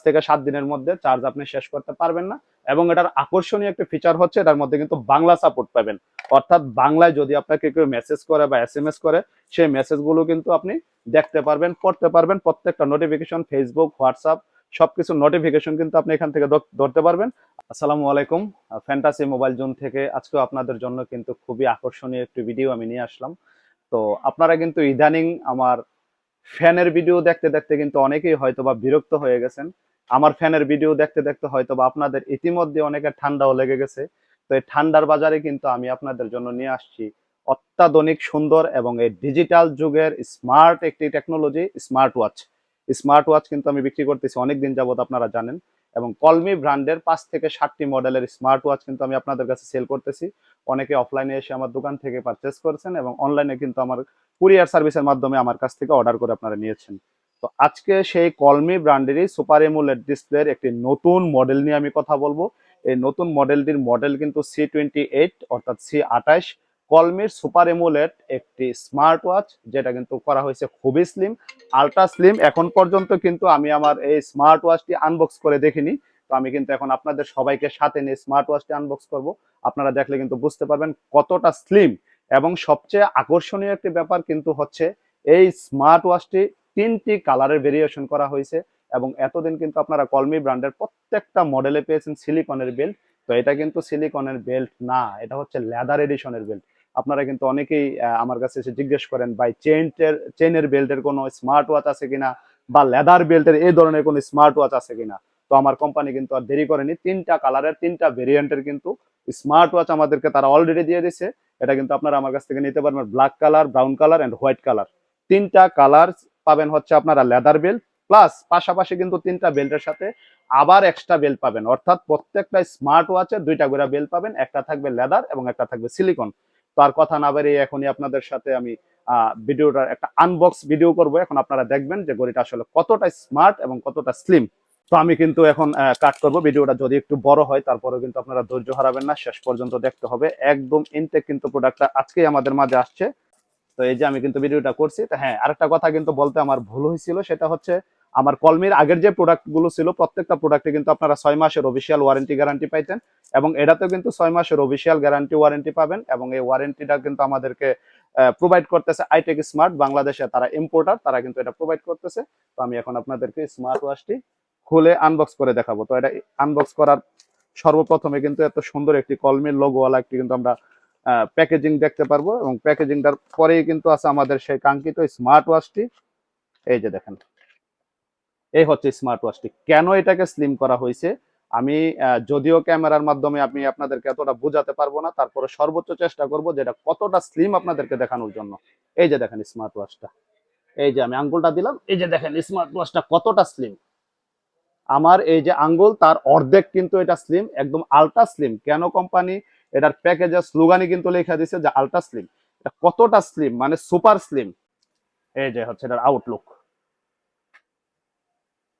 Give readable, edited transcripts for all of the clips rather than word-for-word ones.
থেকে 7 দিনের মধ্যে চার্জ আপনি শেষ করতে পারবেন না। এবং এটার আকর্ষণীয় একটা ফিচার হচ্ছে এটার মধ্যে কিন্তু বাংলা সাপোর্ট পাবেন। অর্থাৎ বাংলায় যদি আপনাকে কেউ মেসেজ করে বা SMS করে, সেই মেসেজগুলো কিন্তু আপনি দেখতে পারবেন, পড়তে পারবেন। প্রত্যেকটা নোটিফিকেশন, ফেসবুক, হোয়াটসঅ্যাপ সবকিছু নোটিফিকেশন কিন্তু আপনি এখান থেকে ধরতে পারবেন। আসসালামু আলাইকুম। ফ্যান্টাসি মোবাইল জোন থেকে আজকেও আপনাদের জন্য কিন্তু খুবই আকর্ষণীয় একটি ভিডিও আমি নিয়ে আসলাম। তো আপনারা কিন্তু ইদানিং আমার ফ্যানের ভিডিও দেখতে দেখতে কিন্তু অনেকেই হয়তোবা বিরক্ত হয়ে গেছেন। আমার ফ্যানের ভিডিও দেখতে দেখতে হয়তোবা আপনাদের ইতিমধ্যে অনেকের ঠান্ডাও লেগে গেছে। তো এই ঠান্ডার বাজারে কিন্তু আমি আপনাদের জন্য নিয়ে আসছি অত্যাধুনিক সুন্দর এবং এই ডিজিটাল যুগের স্মার্ট একটি technology, smart watch. Smart watch কিন্তু আমি বিক্রি করতেছি অনেকদিন যাবত, আপনারা জানেন। এবং কলমি ব্র্যান্ডের 5 থেকে 7টি মডেলের স্মার্ট ওয়াচ কিন্তু আমি আপনাদের কাছে সেল করতেছি। অনেকে অফলাইনে এসে আমার দোকান থেকে পারচেস করেছেন এবং অনলাইনে কিন্তু আমার কুরিয়ার সার্ভিসের মাধ্যমে আমার কাছ থেকে অর্ডার করে আপনারা নিয়েছেন। তো আজকে সেই কলমি ব্র্যান্ডেরই সুপার এমোলেড ডিসপ্লের একটি নতুন মডেল নিয়ে আমি কথা বলবো। এই নতুন মডেলটির মডেল কিন্তু C28 অর্থাৎ C28। কলমির সুপার এমোলেড একটি স্মার্ট ওয়াচ, যেটা কিন্তু করা হয়েছে খুবই স্লিম, আলট্রা স্লিম। এখন পর্যন্ত কিন্তু আমি আমার এই স্মার্ট ওয়াচটি আনবক্স করে দেখিনি। তো আমি কিন্তু এখন আপনাদের সবাইকে সাথে নিয়ে স্মার্ট ওয়াচটি আনবক্স করব। আপনারা দেখলে কিন্তু বুঝতে পারবেন কতটা স্লিম। এবং সবচেয়ে আকর্ষণীয় একটি ব্যাপার কিন্তু হচ্ছে এই স্মার্ট ওয়াচটি 3টি কালারের ভেরিয়েশন করা হয়েছে। এবং এতদিন কিন্তু আপনারা কলমি ব্র্যান্ডের প্রত্যেকটা মডেলে পেয়েছেন সিলিকনের বেল্ট। তো এটা কিন্তু সিলিকনের বেল্ট না, এটা হচ্ছে লেদার এডিশনের বেল্ট। আপনারা কিন্তু অনেকেই আমার কাছে এসে জিজ্ঞেস করেন, ভাই চেইনের বেল্টের কোনো স্মার্ট ওয়াচ আছে কিনা, বা লেদার বেল্টের এই ধরনের কোনো স্মার্ট ওয়াচ আছে কিনা। তো আমার কোম্পানি কিন্তু আর দেরি করেনি, 3টা কালারের 3টা ভেরিয়েন্টের কিন্তু স্মার্ট ওয়াচ আমাদেরকে তারা অলরেডি দিয়ে দিছে। এটা কিন্তু আপনারা আমার কাছ থেকে নিতে পারবেন black colour, brown colour and white colour. 3টা কালার পাবেন হচ্ছে আপনারা লেদার বেল্ট, প্লাস পাশাপাশি কিন্তু 3টা বেল্টের সাথে আবার এক্সট্রা বেল্ট পাবেন। অর্থাৎ প্রত্যেকটা স্মার্ট ওয়াচে 2টা করে বেল্ট পাবেন, একটা থাকবে লেদার এবং একটা থাকবে সিলিকন। তো আর কথা না বাড়িয়ে এখনই আপনাদের সাথে আমি ভিডিওটার একটা আনবক্স ভিডিও করব। এখন আপনারা দেখবেন যে ঘড়িটা আসলে কতটা স্মার্ট এবং কতটা স্লিম। তো আমি কিন্তু এখন কাট করব ভিডিওটা, যদি একটু বড় হয় তারপরেও কিন্তু আপনারা ধৈর্য হারাবেন না, শেষ পর্যন্ত দেখতে হবে। একদম ইনটেক কিন্তু প্রোডাক্টটা আজকেই আমাদের মাঝে আসছে। তো এই যে আমি কিন্তু ভিডিওটা করছি। তো হ্যাঁ, আরেকটা কথা কিন্তু বলতে আমার ভুল হয়েছিল, সেটা হচ্ছে আমার কলমির আগের যে প্রোডাক্ট গুলো ছিল প্রত্যেকটা প্রোডাক্টে কিন্তু আপনারা 6 মাসের অফিসিয়াল ওয়ারেন্টি গ্যারান্টি পাইতেন। এবং এটাতেও কিন্তু 6 মাসের অফিসিয়াল গ্যারান্টি ওয়ারেন্টি পাবেন। এবং এই ওয়ারেন্টিটা কিন্তু আমাদেরকে প্রোভাইড করতেছে আইটেক স্মার্ট, বাংলাদেশে তারা ইম্পোর্টার, তারা কিন্তু এটা প্রোভাইড করতেছে। তো আমি এখন আপনাদেরকে স্মার্ট ওয়াচটি খুলে আনবক্স করে দেখাবো। তো এটা আনবক্স করার সর্বপ্রথমে কিন্তু এত সুন্দর একটি কলমির লোগোওয়ালা একটি কিন্তু আমরা প্যাকেজিং দেখতে পারবো। এবং প্যাকেজিংটার পরেই কিন্তু আছে আমাদের সেই কাঙ্ক্ষিত স্মার্ট ওয়াচটি। এই যে দেখেন, এই হচ্ছে স্মার্ট ওয়াচটি। কেন এটাকে স্লিম করা হয়েছে আমি যদিও ক্যামেরার মাধ্যমে আমি আপনাদেরকে এতটা বোঝাতে পারবো না, তারপরে সর্বোচ্চ চেষ্টা করব যেটা কতটা স্লিম আপনাদেরকে দেখানোর জন্য। এই যে দেখেন স্মার্ট ওয়াচটা, এই যে আমি আঙ্গুলটা দিলাম, এই যে দেখেন স্মার্ট ওয়াচটা কতটা স্লিম। আমার এই যে আঙ্গুল তার অর্ধেক কিন্তু এটা স্লিম, একদম আলট্রা স্লিম। কেন কোম্পানি এটার প্যাকেজের স্লোগানই কিন্তু লেখা দিছে যে আলট্রা স্লিম। এটা কতটা স্লিম মানে সুপার স্লিম। এই যে হচ্ছে এটার আউটলুক,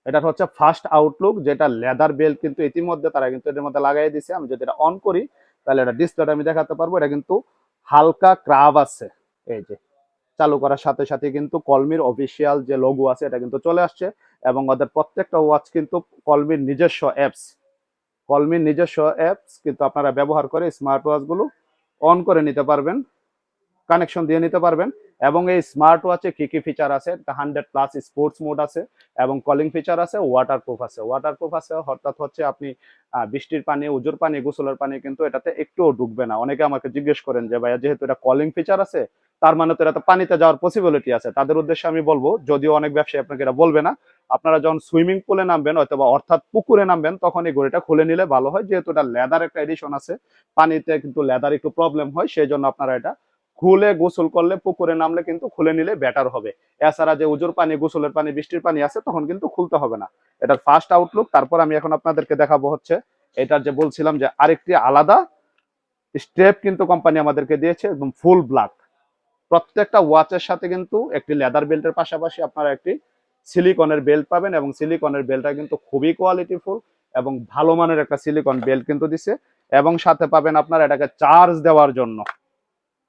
এটা হচ্ছে ফার্স্ট আউটলুক, যেটা লেদার বেল্ট কিন্তু ইতিমধ্যে তারা কিন্তু এর মধ্যে লাগাই দিছে। আমি যদি এটা অন করি তাহলে এটা ডিসপ্লেটা আমি দেখাতে পারবো। এটা কিন্তু হালকা ক্রাভ আছে। এই যে চালু করার সাথে সাথে কিন্তু কলমির অফিসিয়াল যে লোগো আছে এটা কিন্তু চলে আসছে। এবং ওদের প্রত্যেকটা ওয়াচ কিন্তু কলমির নিজস্ব অ্যাপস, কিন্তু আপনারা ব্যবহার করে স্মার্ট ওয়াচ গুলো অন করে নিতে পারবেন, কানেকশন দিয়ে নিতে পারবেন। এবং এই স্মার্ট ওয়াচে কি কি ফিচার আছে, 100+ স্পোর্টস মোড আছে, এবং কলিং ফিচার আছে, ওয়াটারপ্রুফ আছে। অর্থাৎ হচ্ছে আপনি বৃষ্টির পানি, উজুর পানি, গোসলের পানি কিন্তু এটাতে একটুও ঢুকবে না। অনেকে আমাকে জিজ্ঞেস করেন যে ভাইয়া, যেহেতু এটা কলিং ফিচার আছে তার মানে তো এটাতে পানিতে যাওয়ার পসিবিলিটি আছে। তাদের উদ্দেশ্যে আমি বলবো, যদিও অনেক ব্যবসায়ী আপনাকে এটা বলবে না, আপনারা যখন সুইমিং পুলে নামবেন অথবা অর্থাৎ পুকুরে নামবেন তখন এই ঘড়িটা খুলে নিলে ভালো হয়। যেহেতু এটা লেদার একটা এডিশন আছে, পানিতে কিন্তু লেদার একটু প্রবলেম হয়, সেই জন্য আপনারা এটা খুলে গোসল করলে, পুকুরে নামলে কিন্তু খুলে নিলে বেটার হবে। এছাড়া যে উজুর পানি, গোসলের পানি, বৃষ্টির পানি আছে তখন কিন্তু খুলতে হবে না। এটার ফার্স্ট আউটলুক। তারপর আমি এখন আপনাদেরকে দেখাবো হচ্ছে এটার যে বলছিলাম যে আরেকটি আলাদা স্টেপ কিন্তু কোম্পানি আমাদেরকে দিয়েছে, একদম ফুল ব্ল্যাক। প্রত্যেকটা ওয়াচের সাথে কিন্তু একটি লেদার বেল্টের পাশাপাশি আপনারা একটি সিলিকনের বেল্ট পাবেন। এবং সিলিকনের বেল্টটা কিন্তু খুবই কোয়ালিটিফুল এবং ভালো মানের একটা সিলিকন বেল্ট কিন্তু দিছে। এবং সাথে পাবেন আপনারা এটাকে চার্জ দেওয়ার জন্য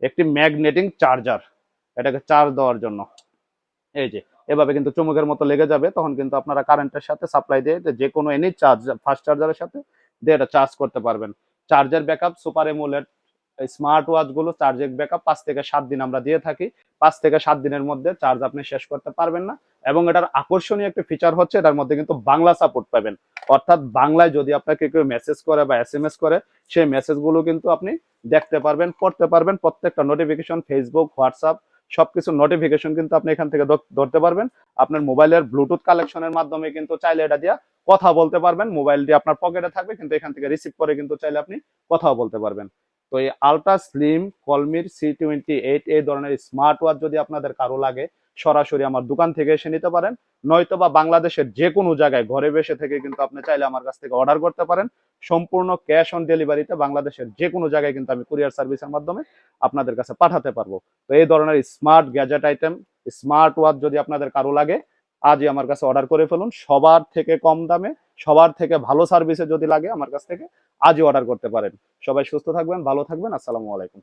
একটি ম্যাগনেটিক চার্জার, এটাকে চার্জ দেওয়ার জন্য। এই যে এভাবে কিন্তু চুমুকের মতো লেগে যাবে, তখন কিন্তু আপনারা কারেন্টের সাথে সাপ্লাই দিয়ে যে কোনো এনি চার্জ ফাস্ট চার্জারের সাথে দিয়ে এটা চার্জ করতে পারবেন। চার্জের backup super AMOLED smart watch গুলো চার্জের ব্যাকআপ 5 থেকে 7 দিন আমরা দিয়ে থাকি। 5 থেকে 7 দিনের মধ্যে চার্জ আপনি শেষ করতে পারবেন না। এবং এটার আকর্ষণীয় একটা ফিচার হচ্ছে এটার মধ্যে কিন্তু বাংলা সাপোর্ট পাবেন। অর্থাৎ বাংলায় যদি আপনাকে কেউ মেসেজ করে বা এসএমএস করে, সেই মেসেজগুলো কিন্তু আপনি দেখতে পারবেন, পড়তে পারবেন। প্রত্যেকটা নোটিফিকেশন ফেসবুক, হোয়াটসঅ্যাপ সবকিছু নোটিফিকেশন কিন্তু আপনি এখান থেকে ধরতে পারবেন। আপনার মোবাইলের ব্লুটুথ কালেকশনের মাধ্যমে কিন্তু চাইলে এটা দিয়ে কথা বলতে পারবেন। মোবাইলটি আপনার পকেটে থাকবে, কিন্তু এখান থেকে রিসিভ করে কিন্তু চাইলে আপনি কথাও বলতে পারবেন। তো এই আলট্রা স্লিম কলমির C28 এই ধরনের স্মার্ট ওয়াচ যদি আপনাদের কারো লাগে, সরাসরি আমার দোকান থেকে এসে নিতে পারেন। নয়তো বা বাংলাদেশের যে কোনো জায়গায় ঘরে বসে থেকে কিন্তু আপনি চাইলে আমার কাছ থেকে অর্ডার করতে পারেন। সম্পূর্ণ ক্যাশ অন ডেলিভারিতে বাংলাদেশের যে কোনো জায়গায় কিন্তু আমি কুরিয়ার সার্ভিসের মাধ্যমে আপনাদের কাছে পাঠাতে পারবো। তো এই ধরনের smart gadget item, smart watch যদি আপনাদের কারো লাগে, আজই আমার কাছে অর্ডার করে ফেলুন। সবার থেকে কম দামে, সবার থেকে ভালো সার্ভিসে যদি লাগে আমার কাছ থেকে আজই অর্ডার করতে পারেন। সবাই সুস্থ থাকবেন, ভালো থাকবেন। আসসালামু আলাইকুম।